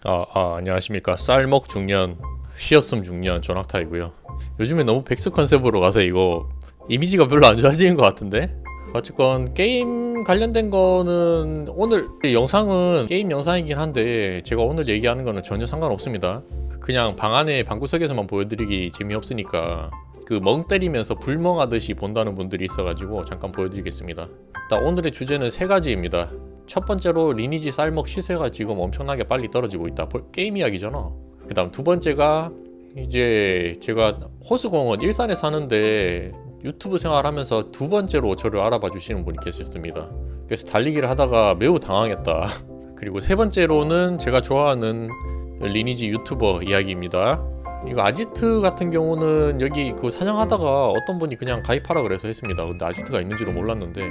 안녕하십니까. 쌀먹 중년, 쉬었음 중년 존학타이고요. 요즘에 너무 백수 컨셉으로 가서 이거 이미지가 별로 안 좋아지는 것 같은데? 어쨌건 게임 관련된 거는 오늘 영상은 게임 영상이긴 한데 제가 오늘 얘기하는 거는 전혀 상관없습니다. 그냥 방 안에 방구석에서만 보여드리기 재미없으니까 그 멍 때리면서 불멍하듯이 본다는 분들이 있어가지고 잠깐 보여드리겠습니다. 일단 오늘의 주제는 세 가지입니다. 첫 번째로 리니지 쌀먹 시세가 지금 엄청나게 빨리 떨어지고 있다. 게임 이야기잖아. 그 다음 두 번째가 이제 제가 호수공원 일산에 사는데 유튜브 생활하면서 두 번째로 저를 알아봐 주시는 분이 계셨습니다. 그래서 달리기를 하다가 매우 당황했다. 그리고 세 번째로는 제가 좋아하는 리니지 유튜버 이야기입니다. 이거 아지트 같은 경우는 여기 그 사냥하다가 어떤 분이 그냥 가입하라 그래서 했습니다. 근데 아지트가 있는지도 몰랐는데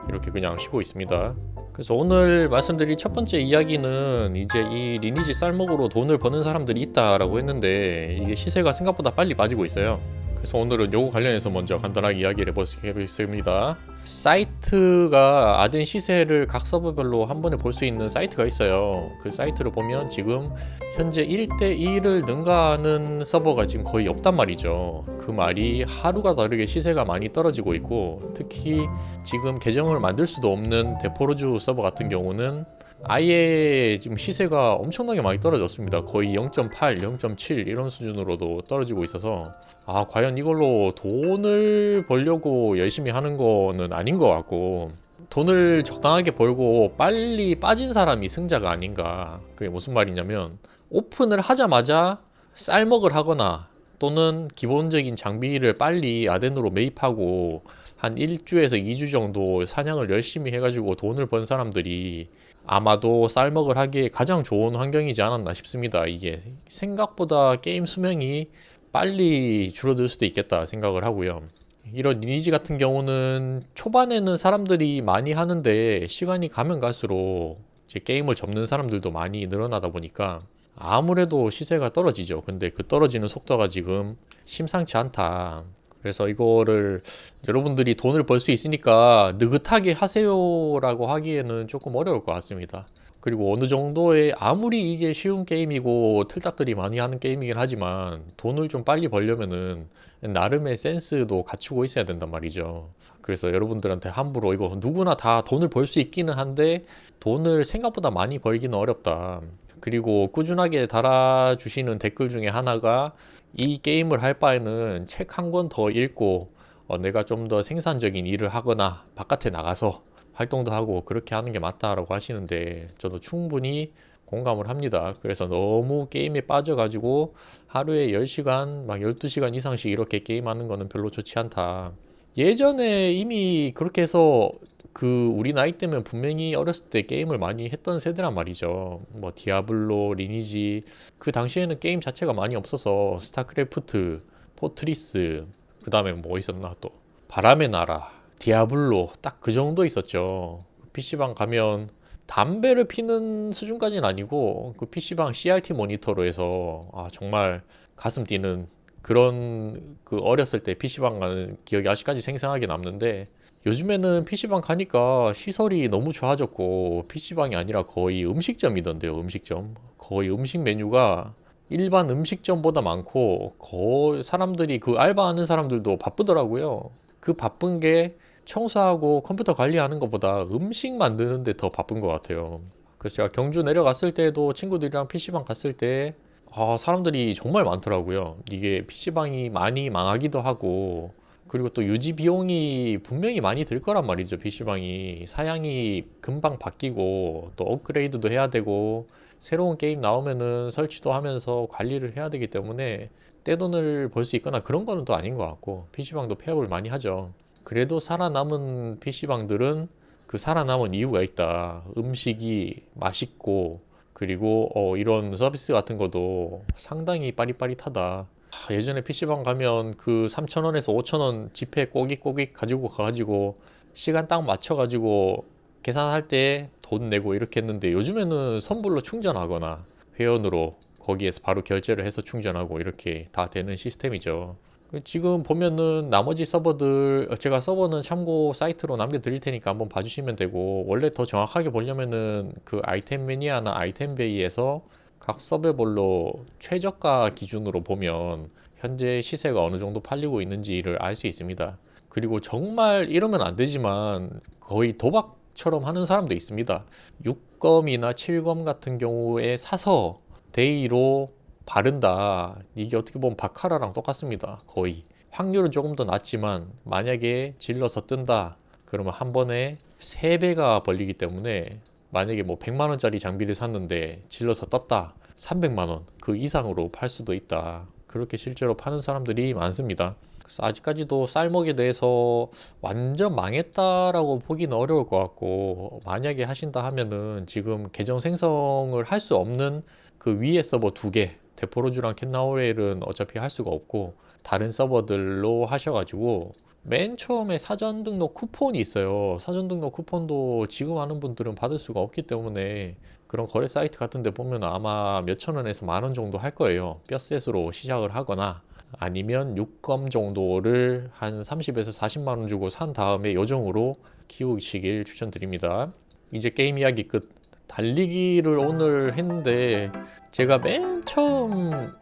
이렇게 그냥 쉬고 있습니다. 그래서 오늘 말씀드릴 첫 번째 이야기는 이제 이 리니지 쌀먹으로 돈을 버는 사람들이 있다라고 했는데 이게 시세가 생각보다 빨리 빠지고 있어요. 그래서 오늘은 요거 관련해서 먼저 간단하게 이야기를 해보겠습니다. 사이트가 아덴 시세를 각 서버별로 한 번에 볼 수 있는 사이트가 있어요. 그 사이트를 보면 지금 현재 1대1을 능가하는 서버가 지금 거의 없단 말이죠. 그 말이 하루가 다르게 시세가 많이 떨어지고 있고, 특히 지금 계정을 만들 수도 없는 데포르주 서버 같은 경우는 아예 지금 시세가 엄청나게 많이 떨어졌습니다. 거의 0.8, 0.7 이런 수준으로도 떨어지고 있어서 과연 이걸로 돈을 벌려고 열심히 하는 거는 아닌 것 같고, 돈을 적당하게 벌고 빨리 빠진 사람이 승자가 아닌가. 그게 무슨 말이냐면 오픈을 하자마자 쌀먹을 하거나 또는 기본적인 장비를 빨리 아덴으로 매입하고 한 1주에서 2주 정도 사냥을 열심히 해가지고 돈을 번 사람들이 아마도 쌀먹을 하기에 가장 좋은 환경이지 않았나 싶습니다. 이게 생각보다 게임 수명이 빨리 줄어들 수도 있겠다 생각을 하고요. 이런 리니지 같은 경우는 초반에는 사람들이 많이 하는데 시간이 가면 갈수록 이제 게임을 접는 사람들도 많이 늘어나다 보니까 아무래도 시세가 떨어지죠. 근데 그 떨어지는 속도가 지금 심상치 않다. 그래서 이거를 여러분들이 돈을 벌 수 있으니까 느긋하게 하세요라고 하기에는 조금 어려울 것 같습니다. 그리고 어느 정도의 아무리 이게 쉬운 게임이고 틀딱들이 많이 하는 게임이긴 하지만 돈을 좀 빨리 벌려면은 나름의 센스도 갖추고 있어야 된단 말이죠. 그래서 여러분들한테 함부로 이거 누구나 다 돈을 벌 수 있기는 한데 돈을 생각보다 많이 벌기는 어렵다. 그리고 꾸준하게 달아주시는 댓글 중에 하나가 이 게임을 할 바에는 책 한 권 더 읽고 내가 좀 더 생산적인 일을 하거나 바깥에 나가서 활동도 하고 그렇게 하는 게 맞다라고 하시는데 저도 충분히 공감을 합니다. 그래서 너무 게임에 빠져가지고 하루에 10시간, 막 12시간 이상씩 이렇게 게임하는 거는 별로 좋지 않다. 예전에 이미 그렇게 해서 그 우리 나이 때면 분명히 어렸을 때 게임을 많이 했던 세대란 말이죠. 뭐 디아블로, 리니지 그 당시에는 게임 자체가 많이 없어서 스타크래프트, 포트리스 그 다음에 뭐 있었나 또 바람의 나라, 디아블로 딱 그 정도 있었죠. PC방 가면 담배를 피는 수준까지는 아니고 그 PC방 CRT 모니터로 해서 정말 가슴 뛰는 그런 그 어렸을 때 PC방 가는 기억이 아직까지 생생하게 남는데 요즘에는 PC방 가니까 시설이 너무 좋아졌고 PC방이 아니라 거의 음식점이던데요. 음식점 거의 음식 메뉴가 일반 음식점보다 많고 거의 사람들이 그 알바하는 사람들도 바쁘더라고요. 그 바쁜 게 청소하고 컴퓨터 관리하는 것보다 음식 만드는데 더 바쁜 것 같아요. 그래서 제가 경주 내려갔을 때도 친구들이랑 PC방 갔을 때 사람들이 정말 많더라고요. 이게 PC방이 많이 망하기도 하고 그리고 또 유지 비용이 분명히 많이 들 거란 말이죠. PC방이 사양이 금방 바뀌고 또 업그레이드도 해야 되고 새로운 게임 나오면은 설치도 하면서 관리를 해야 되기 때문에 떼돈을 벌 수 있거나 그런 거는 또 아닌 것 같고 PC방도 폐업을 많이 하죠. 그래도 살아남은 PC방들은 그 살아남은 이유가 있다. 음식이 맛있고 그리고 이런 서비스 같은 것도 상당히 빠릿빠릿하다. 예전에 PC방 가면 그 3,000원에서 5,000원 지폐 꼬깃꼬깃 가지고 가가지고 시간 딱 맞춰가지고 계산할 때 돈 내고 이렇게 했는데 요즘에는 선불로 충전하거나 회원으로 거기에서 바로 결제를 해서 충전하고 이렇게 다 되는 시스템이죠. 지금 보면은 나머지 서버들 제가 서버는 참고 사이트로 남겨드릴 테니까 한번 봐주시면 되고 원래 더 정확하게 보려면은 그 아이템 매니아나 아이템 베이에서 각 서버별로 최저가 기준으로 보면 현재 시세가 어느 정도 팔리고 있는지를 알 수 있습니다. 그리고 정말 이러면 안 되지만 거의 도박처럼 하는 사람도 있습니다. 6검이나 7검 같은 경우에 사서 데이로 바른다. 이게 어떻게 보면 바카라랑 똑같습니다. 거의. 확률은 조금 더 낮지만 만약에 질러서 뜬다. 그러면 한 번에 3배가 벌리기 때문에 만약에 뭐 100만 원짜리 장비를 샀는데 질러서 떴다. 300만 원 그 이상으로 팔 수도 있다. 그렇게 실제로 파는 사람들이 많습니다. 그래서 아직까지도 쌀먹에 대해서 완전 망했다라고 보기는 어려울 것 같고, 만약에 하신다 하면은 지금 계정 생성을 할 수 없는 그 위에 서버 2개, 데포로즈랑 캔나우레일은 어차피 할 수가 없고 다른 서버들로 하셔가지고, 맨 처음에 사전 등록 쿠폰이 있어요. 사전 등록 쿠폰도 지금 하는 분들은 받을 수가 없기 때문에 그런 거래 사이트 같은 데 보면 아마 몇천 원에서 10,000원 정도 할 거예요. 뼈셋으로 시작을 하거나 아니면 6검 정도를 한 30에서 40만 원 주고 산 다음에 요정으로 키우시길 추천드립니다. 이제 게임 이야기 끝. 달리기를 오늘 했는데 제가 맨 처음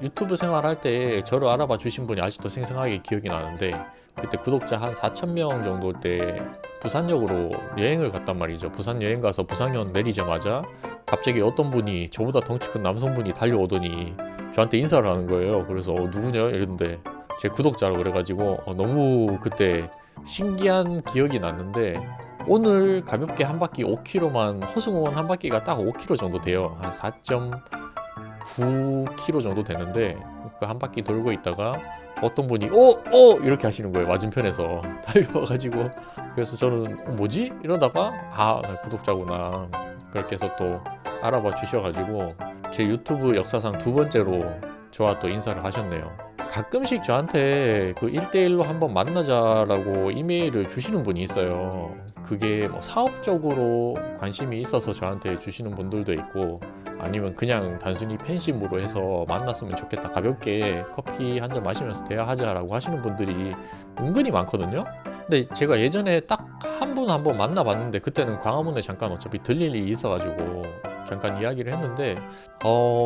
유튜브 생활할 때 저를 알아봐 주신 분이 아직도 생생하게 기억이 나는데, 그때 구독자 한 4,000명 정도 때 부산역으로 여행을 갔단 말이죠. 부산 여행 가서 부산역 내리자마자 갑자기 어떤 분이, 저보다 덩치 큰 남성분이 달려오더니 저한테 인사를 하는 거예요. 그래서 누구냐 이랬는데 제 구독자라고 그래가지고 너무 그때 신기한 기억이 났는데, 오늘 가볍게 한 바퀴 5km만, 허승원 한 바퀴가 딱 5km 정도 돼요. 한 4.9km 정도 되는데 그 한 바퀴 돌고 있다가 어떤 분이 이렇게 하시는 거예요. 맞은편에서 달려와가지고. 그래서 저는 뭐지? 이러다가 나 구독자구나. 그렇게 해서 또 알아봐 주셔가지고 제 유튜브 역사상 2번째로 저와 또 인사를 하셨네요. 가끔씩 저한테 그 1대1로 한번 만나자라고 이메일을 주시는 분이 있어요. 그게 뭐 사업적으로 관심이 있어서 저한테 주시는 분들도 있고, 아니면 그냥 단순히 팬심으로 해서 만났으면 좋겠다, 가볍게 커피 한잔 마시면서 대화하자라고 하시는 분들이 은근히 많거든요. 근데 제가 예전에 딱 한 번 만나봤는데, 그때는 광화문에 잠깐 어차피 들릴 일이 있어가지고 잠깐 이야기를 했는데,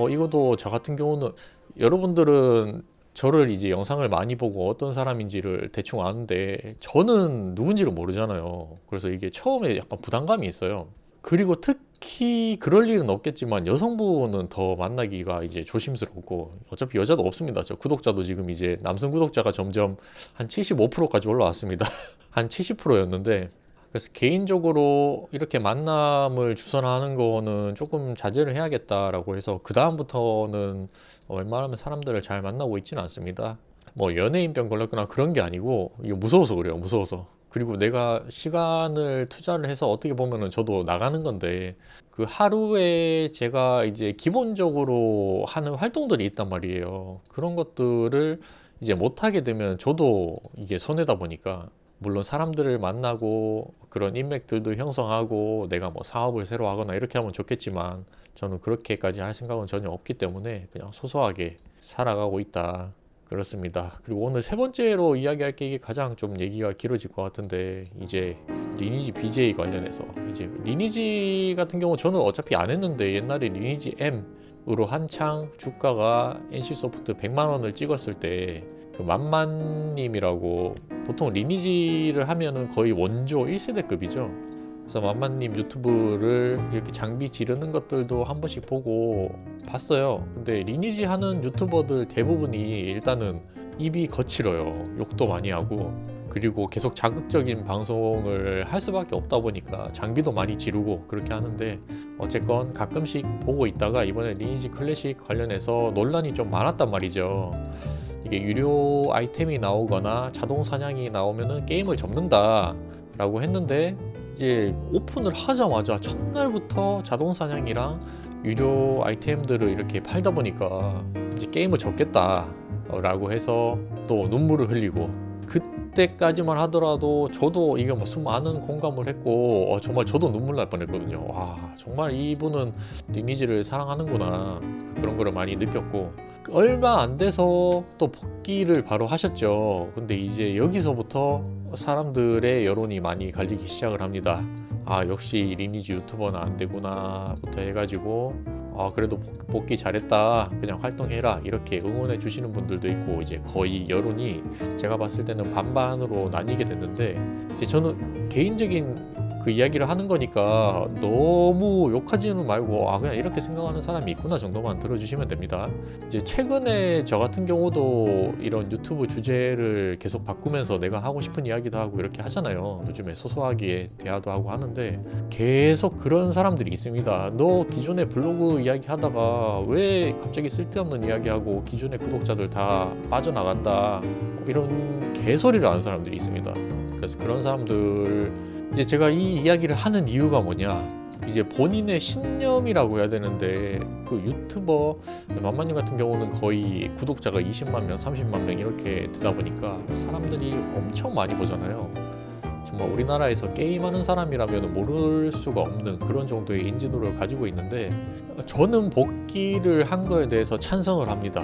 이것도 저 같은 경우는, 여러분들은 저를 이제 영상을 많이 보고 어떤 사람인지를 대충 아는데 저는 누군지를 모르잖아요. 그래서 이게 처음에 약간 부담감이 있어요. 그리고 특히 그럴 일은 없겠지만 여성분은 더 만나기가 이제 조심스럽고, 어차피 여자도 없습니다. 저 구독자도 지금 이제 남성 구독자가 점점 한 75%까지 올라왔습니다. 한 70%였는데, 그래서 개인적으로 이렇게 만남을 주선하는 거는 조금 자제를 해야겠다라고 해서 그 다음부터는 웬만하면 사람들을 잘 만나고 있지는 않습니다. 뭐 연예인병 걸렸거나 그런 게 아니고, 이거 무서워서 그래요. 무서워서. 그리고 내가 시간을 투자를 해서 어떻게 보면은 저도 나가는 건데, 그 하루에 제가 이제 기본적으로 하는 활동들이 있단 말이에요. 그런 것들을 이제 못하게 되면 저도 이게 손해다 보니까, 물론 사람들을 만나고 그런 인맥들도 형성하고 내가 뭐 사업을 새로 하거나 이렇게 하면 좋겠지만, 저는 그렇게까지 할 생각은 전혀 없기 때문에 그냥 소소하게 살아가고 있다. 그렇습니다. 그리고 오늘 3번째로 이야기할 게, 이게 가장 좀 얘기가 길어질 것 같은데, 이제 리니지 BJ 관련해서, 이제 리니지 같은 경우 저는 어차피 안 했는데, 옛날에 리니지 M으로 한창 주가가 NC소프트 100만 원을 찍었을 때 그 만만님이라고, 보통 리니지를 하면은 거의 원조 1세대급이죠. 그래서 만만님 유튜브를 이렇게 장비 지르는 것들도 한 번씩 보고 봤어요. 근데 리니지 하는 유튜버들 대부분이 일단은 입이 거칠어요. 욕도 많이 하고, 그리고 계속 자극적인 방송을 할 수밖에 없다 보니까 장비도 많이 지르고 그렇게 하는데, 어쨌건 가끔씩 보고 있다가 이번에 리니지 클래식 관련해서 논란이 좀 많았단 말이죠. 이게 유료 아이템이 나오거나 자동 사냥이 나오면은 게임을 접는다 라고 했는데, 이제 오픈을 하자마자 첫날부터 자동 사냥이랑 유료 아이템들을 이렇게 팔다 보니까 이제 게임을 접겠다 라고 해서 또 눈물을 흘리고, 그때까지만 하더라도 저도 이게 뭐 수많은 공감을 했고, 정말 저도 눈물 날 뻔했거든요. 와, 정말 이분은 리니지를 사랑하는구나, 그런 거를 많이 느꼈고, 얼마 안 돼서 또 복귀를 바로 하셨죠. 근데 이제 여기서부터 사람들의 여론이 많이 갈리기 시작을 합니다. 역시 리니지 유튜버는 안 되구나 부터 해가지고 그래도 복귀 잘했다, 그냥 활동해라 이렇게 응원해 주시는 분들도 있고, 이제 거의 여론이 제가 봤을 때는 반반으로 나뉘게 됐는데, 이제 저는 개인적인 그 이야기를 하는 거니까 너무 욕하지는 말고 그냥 이렇게 생각하는 사람이 있구나 정도만 들어주시면 됩니다. 이제 최근에 저 같은 경우도 이런 유튜브 주제를 계속 바꾸면서 내가 하고 싶은 이야기도 하고 이렇게 하잖아요. 요즘에 소소하게 대화도 하고 하는데 계속 그런 사람들이 있습니다. 너 기존에 블로그 이야기 하다가 왜 갑자기 쓸데없는 이야기하고 기존의 구독자들 다 빠져나간다, 이런 개소리를 하는 사람들이 있습니다. 그래서 그런 사람들, 이제 제가 이 이야기를 하는 이유가 뭐냐, 이제 본인의 신념이라고 해야 되는데, 그 유튜버 만만님 같은 경우는 거의 구독자가 20만 명, 30만 명 이렇게 되다 보니까 사람들이 엄청 많이 보잖아요. 정말 우리나라에서 게임하는 사람이라면 모를 수가 없는 그런 정도의 인지도를 가지고 있는데, 저는 복귀를 한 거에 대해서 찬성을 합니다.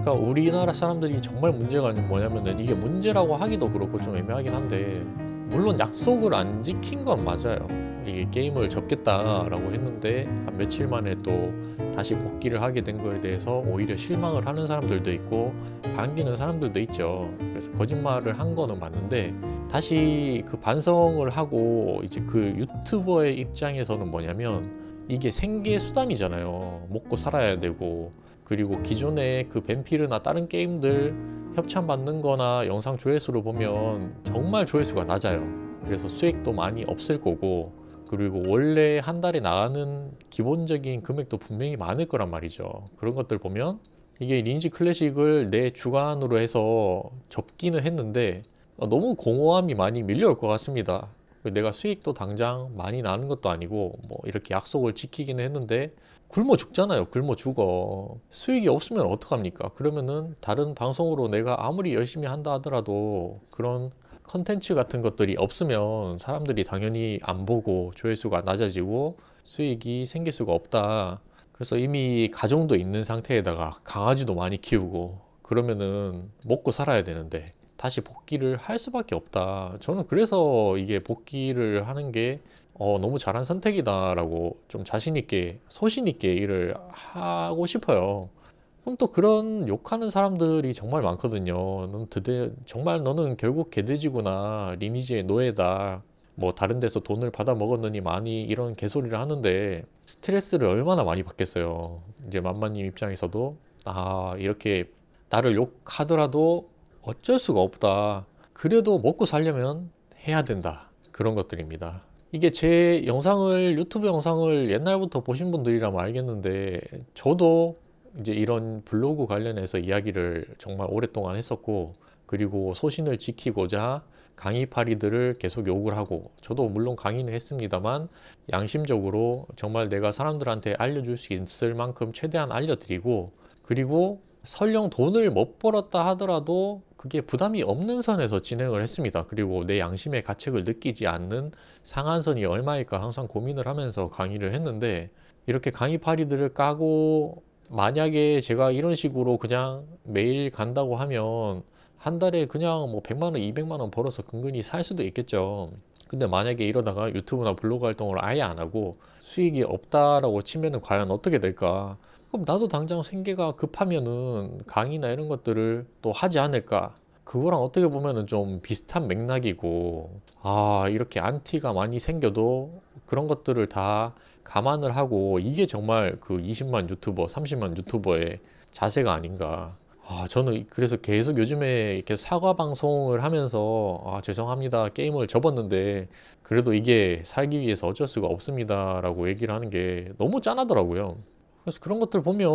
그러니까 우리나라 사람들이 정말 문제가 뭐냐면은, 이게 문제라고 하기도 그렇고 좀 애매하긴 한데, 물론 약속을 안 지킨 건 맞아요. 이게 게임을 접겠다라고 했는데 한 며칠 만에 또 다시 복귀를 하게 된 거에 대해서 오히려 실망을 하는 사람들도 있고 반기는 사람들도 있죠. 그래서 거짓말을 한 거는 맞는데, 다시 그 반성을 하고, 이제 그 유튜버의 입장에서는 뭐냐면, 이게 생계 수단이잖아요. 먹고 살아야 되고, 그리고 기존에 그 벤피르나 다른 게임들 협찬 받는 거나 영상 조회수를 보면 정말 조회수가 낮아요. 그래서 수익도 많이 없을 거고, 그리고 원래 한 달에 나가는 기본적인 금액도 분명히 많을 거란 말이죠. 그런 것들 보면 이게 리니지 클래식을 내 주관으로 해서 접기는 했는데 너무 공허함이 많이 밀려올 것 같습니다. 내가 수익도 당장 많이 나는 것도 아니고 뭐 이렇게 약속을 지키기는 했는데 굶어 죽잖아요. 굶어 죽어. 수익이 없으면 어떡합니까? 그러면은 다른 방송으로 내가 아무리 열심히 한다 하더라도 그런 컨텐츠 같은 것들이 없으면 사람들이 당연히 안 보고 조회수가 낮아지고 수익이 생길 수가 없다. 그래서 이미 가정도 있는 상태에다가 강아지도 많이 키우고 그러면은 먹고 살아야 되는데 다시 복귀를 할 수밖에 없다. 저는 그래서 이게 복귀를 하는 게 너무 잘한 선택이다라고 좀 자신 있게, 소신 있게 일을 하고 싶어요. 그럼 또 그런 욕하는 사람들이 정말 많거든요. 정말 너는 결국 개돼지구나, 리니지의 노예다, 뭐 다른 데서 돈을 받아 먹었느니 많이, 이런 개소리를 하는데 스트레스를 얼마나 많이 받겠어요. 이제 만만님 입장에서도 이렇게 나를 욕하더라도 어쩔 수가 없다, 그래도 먹고 살려면 해야 된다, 그런 것들입니다. 이게 제 유튜브 영상을 옛날부터 보신 분들이라면 알겠는데, 저도 이제 이런 블로그 관련해서 이야기를 정말 오랫동안 했었고, 그리고 소신을 지키고자 강의파리들을 계속 욕을 하고, 저도 물론 강의는 했습니다만 양심적으로 정말 내가 사람들한테 알려줄 수 있을 만큼 최대한 알려드리고, 그리고 설령 돈을 못 벌었다 하더라도 그게 부담이 없는 선에서 진행을 했습니다. 그리고 내 양심의 가책을 느끼지 않는 상한선이 얼마일까 항상 고민을 하면서 강의를 했는데, 이렇게 강의파리들을 까고 만약에 제가 이런 식으로 그냥 매일 간다고 하면 한 달에 그냥 뭐 100만 원, 200만 원 벌어서 근근히 살 수도 있겠죠. 근데 만약에 이러다가 유튜브나 블로그 활동을 아예 안 하고 수익이 없다라고 치면은 과연 어떻게 될까? 그럼 나도 당장 생계가 급하면은 강의나 이런 것들을 또 하지 않을까? 그거랑 어떻게 보면은 좀 비슷한 맥락이고, 이렇게 안티가 많이 생겨도 그런 것들을 다 감안을 하고, 이게 정말 그 20만 유튜버, 30만 유튜버의 자세가 아닌가. 저는 그래서 계속 요즘에 이렇게 사과 방송을 하면서 죄송합니다, 게임을 접었는데 그래도 이게 살기 위해서 어쩔 수가 없습니다라고 얘기를 하는 게 너무 짠하더라고요. 그래서 그런 것들 보면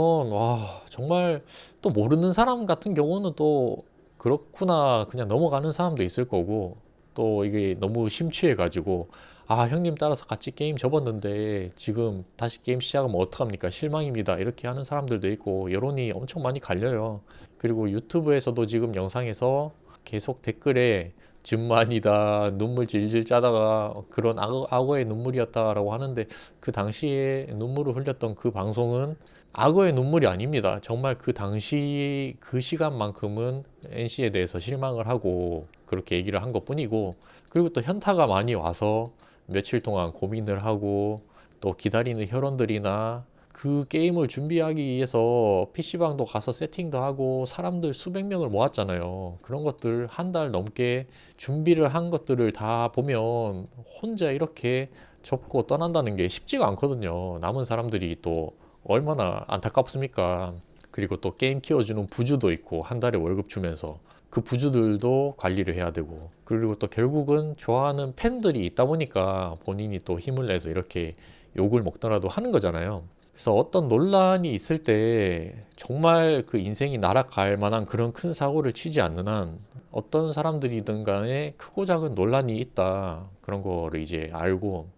정말, 또 모르는 사람 같은 경우는 또 그렇구나 그냥 넘어가는 사람도 있을 거고, 또 이게 너무 심취해 가지고 형님 따라서 같이 게임 접었는데 지금 다시 게임 시작하면 어떡합니까, 실망입니다, 이렇게 하는 사람들도 있고, 여론이 엄청 많이 갈려요. 그리고 유튜브에서도 지금 영상에서 계속 댓글에 즙만이다, 눈물 질질 짜다가 그런 악어의 눈물이었다라고 하는데, 그 당시에 눈물을 흘렸던 그 방송은 악어의 눈물이 아닙니다. 정말 그 당시 그 시간만큼은 NC에 대해서 실망을 하고 그렇게 얘기를 한 것뿐이고, 그리고 또 현타가 많이 와서 며칠 동안 고민을 하고 또 기다리는 혈원들이나 그 게임을 준비하기 위해서 PC방도 가서 세팅도 하고 사람들 수백 명을 모았잖아요. 그런 것들 한 달 넘게 준비를 한 것들을 다 보면 혼자 이렇게 접고 떠난다는 게 쉽지가 않거든요. 남은 사람들이 또 얼마나 안타깝습니까? 그리고 또 게임 키워주는 부주도 있고 한 달에 월급 주면서 그 부주들도 관리를 해야 되고, 그리고 또 결국은 좋아하는 팬들이 있다 보니까 본인이 또 힘을 내서 이렇게 욕을 먹더라도 하는 거잖아요. 그래서 어떤 논란이 있을 때 정말 그 인생이 날아갈 만한 그런 큰 사고를 치지 않는 한 어떤 사람들이든 간에 크고 작은 논란이 있다, 그런 거를 이제 알고,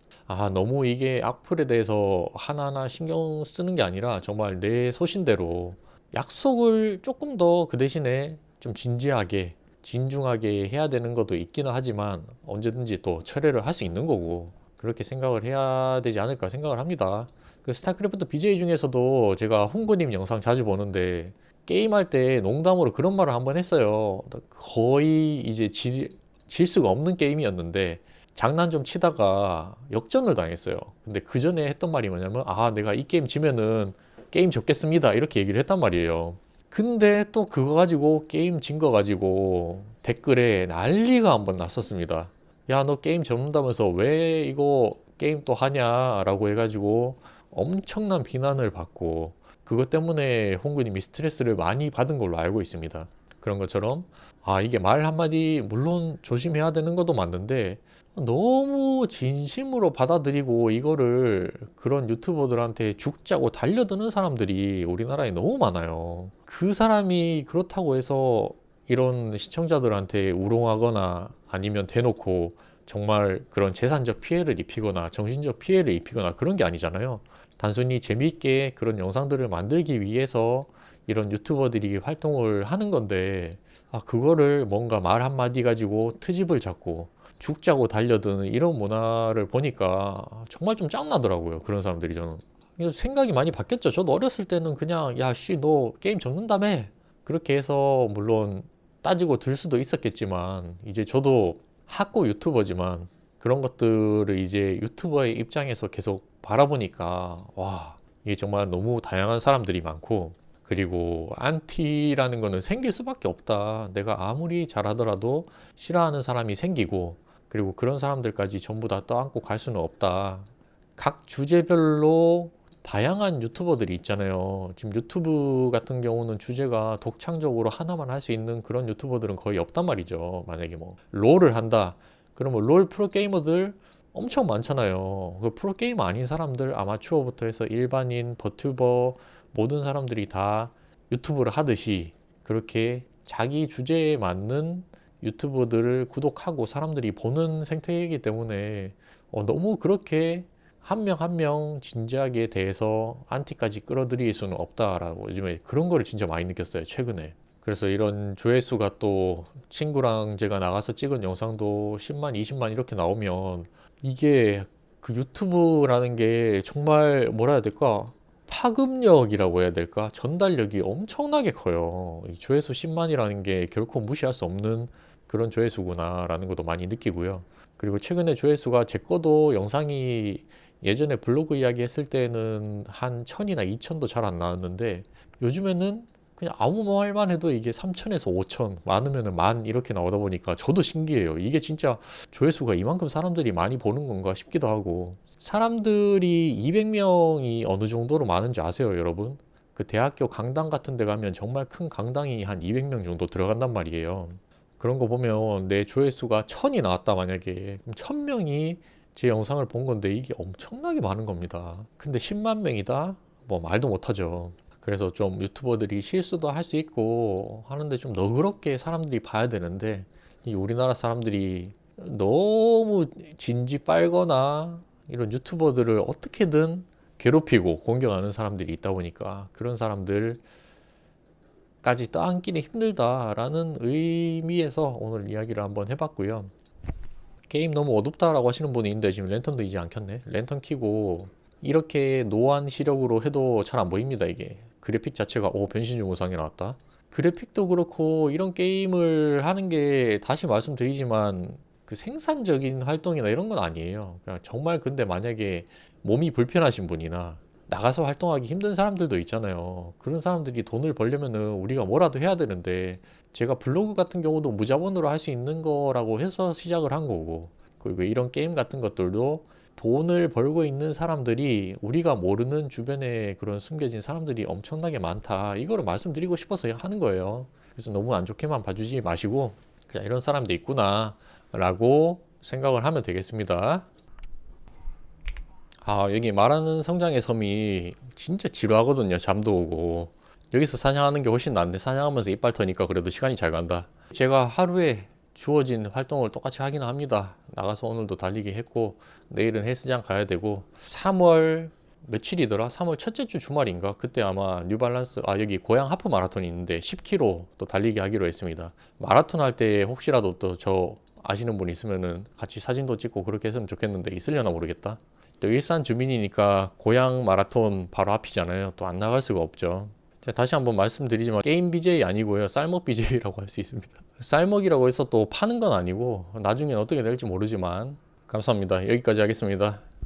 너무 이게 악플에 대해서 하나하나 신경 쓰는 게 아니라 정말 내 소신대로 약속을 조금 더 그 대신에 좀 진지하게 진중하게 해야 되는 것도 있기는 하지만 언제든지 또 철회를 할 수 있는 거고, 그렇게 생각을 해야 되지 않을까 생각을 합니다. 그 스타크래프트 BJ 중에서도 제가 홍구님 영상 자주 보는데 게임할 때 농담으로 그런 말을 한번 했어요. 거의 이제 질 수가 없는 게임이었는데 장난 좀 치다가 역전을 당했어요. 근데 그 전에 했던 말이 뭐냐면, 내가 이 게임 지면은 게임 접겠습니다, 이렇게 얘기를 했단 말이에요. 근데 또 그거 가지고 게임 진 거 가지고 댓글에 난리가 한번 났었습니다. 야, 너 게임 접는다면서 왜 이거 게임 또 하냐 라고 해가지고 엄청난 비난을 받고, 그것 때문에 홍구님이 스트레스를 많이 받은 걸로 알고 있습니다. 그런 것처럼 이게 말 한마디 물론 조심해야 되는 것도 맞는데 너무 진심으로 받아들이고 이거를 그런 유튜버들한테 죽자고 달려드는 사람들이 우리나라에 너무 많아요. 그 사람이 그렇다고 해서 이런 시청자들한테 우롱하거나 아니면 대놓고 정말 그런 재산적 피해를 입히거나 정신적 피해를 입히거나 그런 게 아니잖아요. 단순히 재미있게 그런 영상들을 만들기 위해서 이런 유튜버들이 활동을 하는 건데, 그거를 뭔가 말 한마디 가지고 트집을 잡고 죽자고 달려드는 이런 문화를 보니까 정말 좀 짱나더라고요. 그런 사람들이. 저는 그래서 생각이 많이 바뀌었죠. 저도 어렸을 때는 그냥 너 게임 접는다며 그렇게 해서 물론 따지고 들 수도 있었겠지만, 이제 저도 학고 유튜버지만 그런 것들을 이제 유튜버의 입장에서 계속 바라보니까 이게 정말 너무 다양한 사람들이 많고, 그리고 안티라는 거는 생길 수밖에 없다. 내가 아무리 잘하더라도 싫어하는 사람이 생기고, 그리고 그런 사람들까지 전부 다 떠안고 갈 수는 없다. 각 주제별로 다양한 유튜버들이 있잖아요. 지금 유튜브 같은 경우는 주제가 독창적으로 하나만 할 수 있는 그런 유튜버들은 거의 없단 말이죠. 만약에 뭐 롤을 한다, 그러면 롤 프로게이머들 엄청 많잖아요. 그 프로게이머 아닌 사람들, 아마추어부터 해서 일반인, 버튜버, 모든 사람들이 다 유튜브를 하듯이 그렇게 자기 주제에 맞는 유튜버들을 구독하고 사람들이 보는 생태이기 때문에 너무 그렇게 한 명 한 명 진지하게 대해서 안티까지 끌어들일 수는 없다라고 요즘에 그런 거를 진짜 많이 느꼈어요, 최근에. 그래서 이런 조회수가 또 친구랑 제가 나가서 찍은 영상도 10만, 20만 이렇게 나오면 이게 그 유튜브라는 게 정말 뭐라 해야 될까? 파급력이라고 해야 될까? 전달력이 엄청나게 커요. 이 조회수 10만이라는 게 결코 무시할 수 없는 그런 조회수구나라는 것도 많이 느끼고요. 그리고 최근에 조회수가, 제 거도 영상이 예전에 블로그 이야기 했을 때는 한 1000이나 2000도 잘 안 나왔는데 요즘에는 그냥 아무 말만 해도 이게 3000에서 5000, 많으면은 10,000 이렇게 나오다 보니까 저도 신기해요. 이게 진짜 조회수가 이만큼 사람들이 많이 보는 건가 싶기도 하고. 사람들이 200명이 어느 정도로 많은지 아세요, 여러분? 그 대학교 강당 같은 데 가면 정말 큰 강당이 한 200명 정도 들어간단 말이에요. 그런 거 보면 내 조회수가 1000이 나왔다 만약에, 그럼 1000명이 제 영상을 본 건데 이게 엄청나게 많은 겁니다. 근데 10만 명이다? 뭐 말도 못하죠. 그래서 좀 유튜버들이 실수도 할 수 있고 하는데 좀 너그럽게 사람들이 봐야 되는데, 이 우리나라 사람들이 너무 진지 빨거나 이런 유튜버들을 어떻게든 괴롭히고 공격하는 사람들이 있다 보니까 그런 사람들까지 떠안기는 힘들다라는 의미에서 오늘 이야기를 한번 해봤고요. 게임 너무 어둡다라고 하시는 분이 있는데 지금 랜턴도 이제 안 켰네. 랜턴 켜고 이렇게 노안 시력으로 해도 잘 안 보입니다. 이게 그래픽 자체가 변신 증후상이 나왔다. 그래픽도 그렇고 이런 게임을 하는 게, 다시 말씀드리지만 그 생산적인 활동이나 이런 건 아니에요. 그냥 정말, 근데 만약에 몸이 불편하신 분이나 나가서 활동하기 힘든 사람들도 있잖아요. 그런 사람들이 돈을 벌려면은 우리가 뭐라도 해야 되는데, 제가 블로그 같은 경우도 무자본으로 할 수 있는 거라고 해서 시작을 한 거고, 그리고 이런 게임 같은 것들도 돈을 벌고 있는 사람들이 우리가 모르는 주변에 그런 숨겨진 사람들이 엄청나게 많다. 이거를 말씀드리고 싶어서 하는 거예요. 그래서 너무 안 좋게만 봐주지 마시고 그냥 이런 사람도 있구나 라고 생각을 하면 되겠습니다. 여기 말하는 성장의 섬이 진짜 지루하거든요. 잠도 오고. 여기서 사냥하는 게 훨씬 낫네. 사냥하면서 이빨 터니까 그래도 시간이 잘 간다. 제가 하루에 주어진 활동을 똑같이 하긴 합니다. 나가서 오늘도 달리기 했고 내일은 헬스장 가야 되고, 3월 며칠이더라? 3월 첫째 주 주말인가? 그때 아마 뉴발란스 여기 고양 하프 마라톤이 있는데 10km 또 달리기 하기로 했습니다. 마라톤 할 때 혹시라도 또 저 아시는 분 있으면은 같이 사진도 찍고 그렇게 했으면 좋겠는데 있으려나 모르겠다. 또 일산 주민이니까 고양 마라톤 바로 앞이잖아요. 또 안 나갈 수가 없죠. 제가 다시 한번 말씀드리지만 게임 BJ 아니고요. 쌀먹 BJ라고 할 수 있습니다. 쌀먹이라고 해서 또 파는 건 아니고 나중엔 어떻게 될지 모르지만. 감사합니다. 여기까지 하겠습니다.